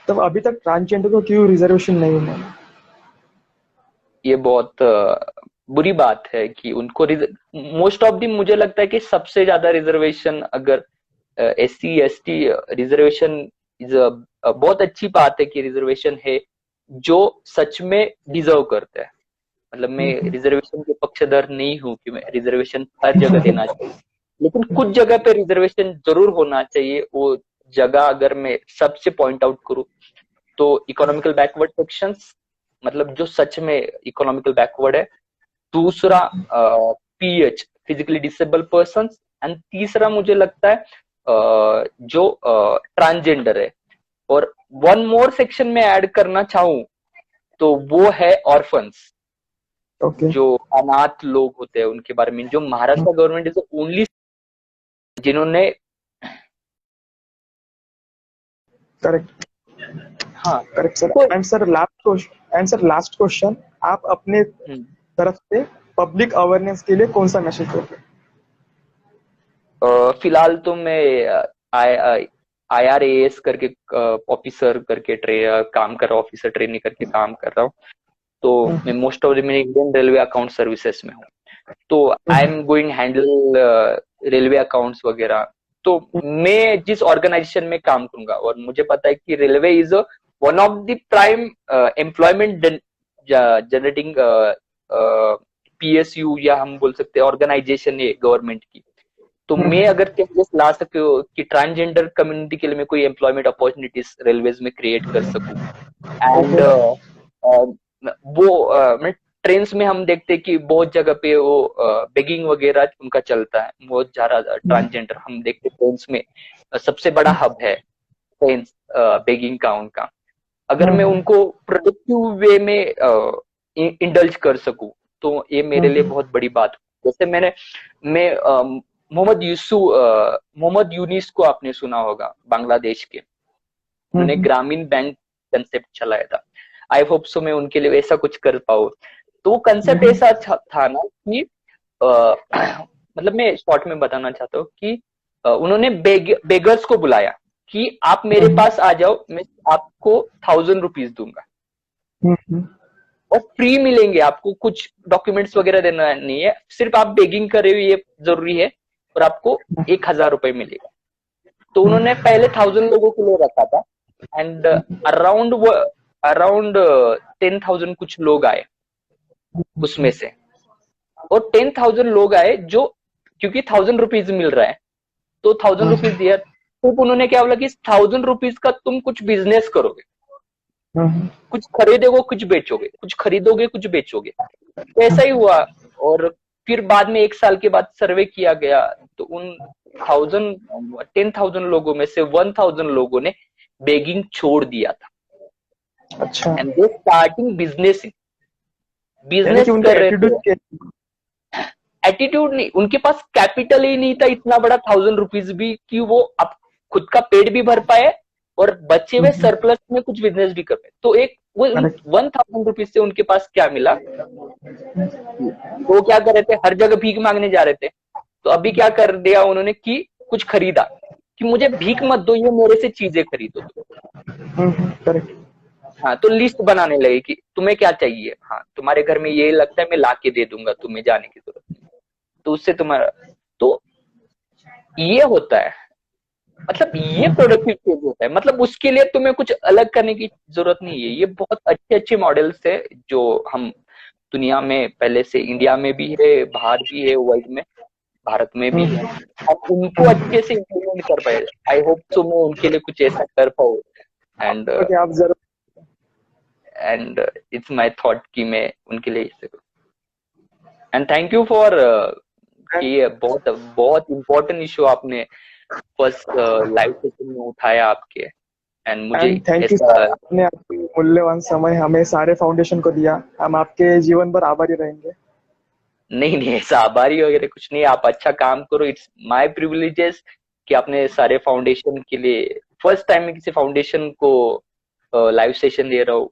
तब अभी तक ट्रांसजेंडर को क्यों रिजर्वेशन नहीं मिला? ये बहुत बुरी बात है कि उनको मोस्ट ऑफ दी, मुझे लगता है कि सबसे ज्यादा रिजर्वेशन अगर SC ST रिजर्वेशन इज बहुत अच्छी बात है कि रिजर्वेशन है जो सच में डिजर्व करते हैं। मतलब मैं रिजर्वेशन के पक्षधर नहीं हूं कि मैं रिजर्वेशन हर जगह देना चाहिए, लेकिन कुछ जगह पे रिजर्वेशन जरूर होना चाहिए। वो जगह अगर मैं सबसे पॉइंट आउट करूं तो इकोनॉमिकल बैकवर्ड सेक्शंस, मतलब जो सच में इकोनॉमिकल बैकवर्ड है। दूसरा pH, physically disable person. And तीसरा मुझे लगता है जो ट्रांसजेंडर है। और वन मोर सेक्शन में ऐड करना चाहूं तो वो है ऑर्फन्स, ओके। जो अनाथ लोग होते हैं उनके बारे में, जो महाराष्ट्र गवर्नमेंट इज ओनली जिन्होंने, करेक्ट हाँ करेक्ट सर। तो एंड सर लास्ट क्वेश्चन, आप अपने तरफ से पब्लिक अवेयरनेस के लिए कौन सा मैसेज दोगे? फिलहाल तो मैं IRAS करके ऑफिसर करके काम कर रहा हूँ, ऑफिसर ट्रेनिंग करके काम कर रहा हूँ। तो मैं मोस्ट ऑफ द मैं इंडियन रेलवे अकाउंट सर्विसेज में हूँ, तो I am going handle railway accounts वगैरह। तो मैं जिस ऑर्गेनाइजेशन में काम करूंगा, और मुझे पता है कि railway is one of the prime employment generating PSU, या हम बोल सकते हैं ऑर्गेनाइजेशन है गवर्नमेंट की। तो मैं अगर चेंजेस ला सके कि ट्रांसजेंडर कम्युनिटी के लिए मैं कोई एम्प्लॉयमेंट अपॉर्चुनिटीज रेलवेज में क्रिएट कर सकूं। एंड मैं ट्रेन्स में हम देखते हैं कि बहुत जगह पे वो बेगिंग वगैरह उनका चलता है, बहुत ज्यादा ट्रांसजेंडर हम देखते हैं ट्रेन्स में। सबसे बड़ा हब है ट्रेन्स बेगिंग का उनका। अगर मैं उनको प्रोडक्टिव वे में इंडल्ज कर सकूं तो ये मेरे लिए बहुत बड़ी बात है। जैसे मैं मोहम्मद यूनिस को आपने सुना होगा, बांग्लादेश के, उन्होंने ग्रामीण बैंक कंसेप्ट चलाया था। आई होप सो मैं उनके लिए ऐसा कुछ कर पाऊँ। तो कंसेप्ट ऐसा था ना कि मतलब मैं शॉर्ट में बताना चाहता हूँ कि उन्होंने बेगर्स को बुलाया कि आप मेरे पास आ जाओ, मैं आपको 1000 रुपीज दूंगा और फ्री मिलेंगे, आपको कुछ डॉक्यूमेंट्स वगैरह देना नहीं है, सिर्फ आप बेगिंग कर रहे हो ये जरूरी है, और आपको 1000 रुपए मिलेगा। तो उन्होंने पहले 1000 लोगों के लिए रखा था, एंड अराउंड 10,000 कुछ लोग आए उसमें से। और 10,000 लोग आए जो, क्योंकि 1000 रुपीज मिल रहा है तो 1000 रुपीज दिया। तो उन्होंने क्या बोला कि 1000 रुपीज का तुम कुछ बिजनेस करोगे, कुछ खरीदोगे कुछ बेचोगे, कुछ खरीदोगे कुछ बेचोगे। तो ऐसा ही हुआ। और फिर बाद में 1 साल के बाद सर्वे किया गया, तो उन 10,000 लोगों में से 1000 लोगों ने बेगिंग छोड़ दिया था। अच्छा। एंड दे स्टार्टिंग बिजनेस यानी कि उनका कर रहे थे। एटीट्यूड एटीट्यूड नहीं, उनके पास कैपिटल ही नहीं था इतना बड़ा 1000 रुपीज भी कि वो अब खुद का पेट भी भर पाए और बचे हुए सरप्लस में कुछ बिजनेस भी कर पाए। तो एक वो 1000 रुपीज से उनके पास क्या मिला, वो क्या कर रहे थे, हर जगह भीख मांगने जा रहे थे। तो अभी क्या कर दिया उन्होंने कि कुछ खरीदा, कि मुझे भीख मत दो, ये मेरे से चीजें खरीदो। करेक्ट। हाँ, तो लिस्ट बनाने लगे कि तुम्हें क्या चाहिए, हाँ तुम्हारे घर में ये लगता है मैं ला के दे दूंगा, तुम्हें जाने की जरूरत नहीं, तो उससे तुम्हारा, तो ये होता है, मतलब ये प्रोडक्टिव चेंज होता है। मतलब उसके लिए तुम्हें कुछ अलग करने की जरूरत नहीं है। ये बहुत अच्छे अच्छे मॉडल्स है जो हम दुनिया में पहले से, इंडिया में भी है, बाहर भी है, वर्ल्ड में, भारत में भी है, और उनको अच्छे से इम्प्लीमेंट कर पाए। आई होप सो मैं उनके लिए कुछ ऐसा कर पाऊँ। एंड आप जरूर। एंड इट्स माय थॉट कि मैं उनके लिए इसे करूं। एंड थैंक यू फॉर कि बहुत बहुत इम्पोर्टेंट इशू आपने फर्स्ट लाइव सेशन में उठाया आपके। एंड मुझे थैंक यू ऐसा, सर, आपने आपकी मूल्यवान समय हमें सारे फाउंडेशन को दिया। हम आपके जीवन भर आभारी रहेंगे। नहीं नहीं ऐसा आभारी वगैरह कुछ नहीं, आप अच्छा काम करो। इट्स माय प्रिविलेजेस कि आपने सारे फाउंडेशन के लिए, फर्स्ट टाइम में किसी फाउंडेशन को लाइव सेशन दे रहा हूँ।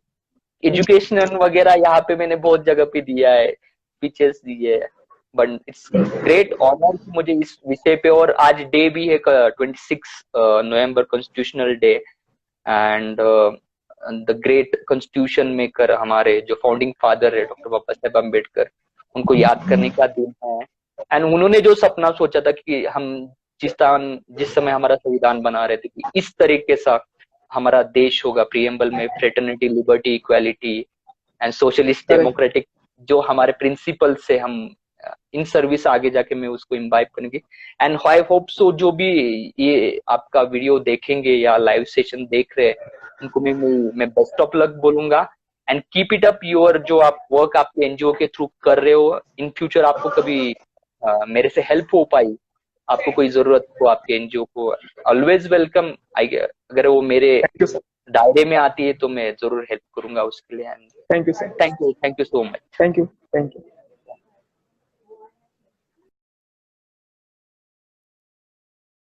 एजुकेशनल वगैरह यहाँ पे मैंने बहुत जगह पे दिया है, स्पीचेस दिए है, बट इट्स ग्रेट ऑनर मुझे इस विषय पे। और आज डे भी है 26 नवंबर, constitutional day. And the great constitution maker, हमारे जो फाउंडिंग फादर है डॉक्टर बाबा साहेब अम्बेडकर, उनको याद करने का दिन है। एंड उन्होंने जो सपना सोचा था कि हम जिस समय हमारा संविधान बना रहे थे कि इस तरीके से हमारा देश होगा, प्रियम्बल में fraternity, liberty, equality and socialist democratic, जो हमारे प्रिंसिपल से हम इन सर्विस आगे जाके मैं उसको इम्बाइब करेंगे। एंड आई होप सो जो भी ये आपका वीडियो देखेंगे या लाइव सेशन देख रहे हैं, उनको मैं बेस्ट ऑफ लक बोलूंगा। And keep it up your जो आप वर्क आपके एनजीओ के थ्रू कर रहे हो। इन फ्यूचर आपको कभी मेरे से हेल्प हो पाई, आपको कोई जरूरत हो आपके एनजीओ को, ऑलवेज वेलकम। अगर वो मेरे थैंक यू सर। दायरे में आती है तो मैं जरूर हेल्प करूंगा उसके लिए। Thank you sir. Thank you so much. Thank you. Thank you.